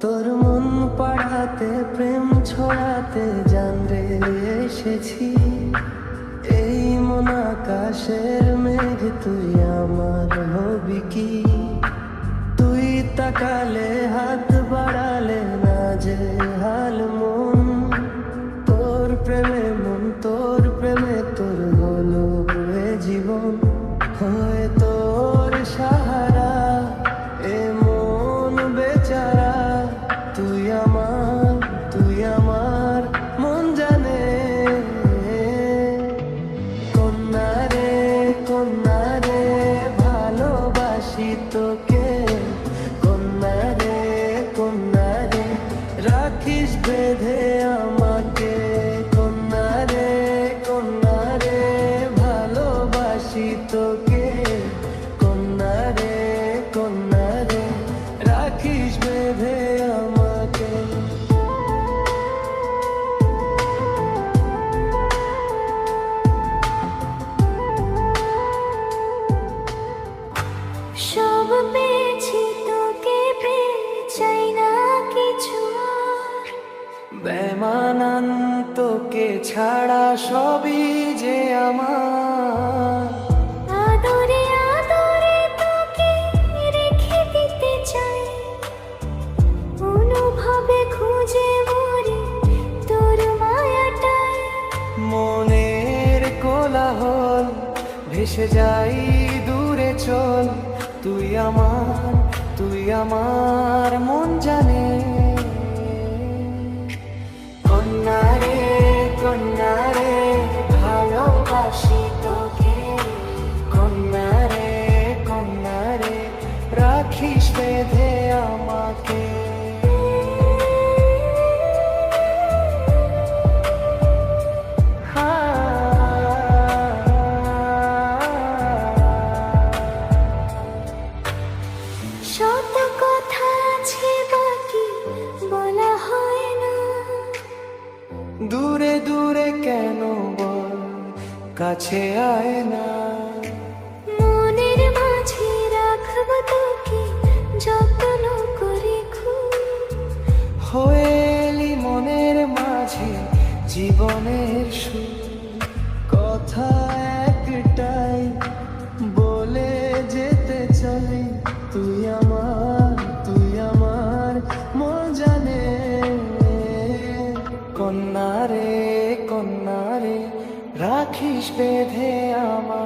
তোর মন পাড়াতে প্রেম ছড়াতে জানরে এসেছি। এই মন আকাশের মেঘ তুই আমার হবি কি? তুই তাকালে হাত বাড়ালে না যে হাল মন, তোর প্রেমে মন তোর প্রেমে তোর হলো এ জীবন। হয়ে তোর সাহারা এ মন বেচারা, তুই আমার মন জানে। কন্যা রে ভালোবাসি তোকে। কন্যা রে রাখিস বেঁধে আমাকে। কন্যা রে ভালোবাসি তোকে। কন্যা রে রাখিস বেঁধে আমাকে। সব পেয়েছি তোকে পেয়ে, চাই না কিছু আর। বেমানান তোকে ছাড়া সবই যে আমার। আদরে আদরে তোকে রেখে দিতে চাই, অনুভবে খুঁজে মরি তোর মায়াটাই। মনের কোলাহল ভেসে যাই দূরে চল, তুই আমার মন জানে। কন্যা রে ভালোবাসি তোকে। কন্যা রে রাখিস বেঁধে আমাকে। শত কথা আছে বাকি বলা হয় না। দূরে দূরে কেন বল, কাছে আয় না। মনের মাঝে রাখব তোকে যত্ন করে খুব। হয়ে এলি মনের মাঝে জীবনের সুর। কথা একটাই বলে যেতে চাই, তুই আমার মন জানে। কন্যা রে রাখিস বেঁধে আমার।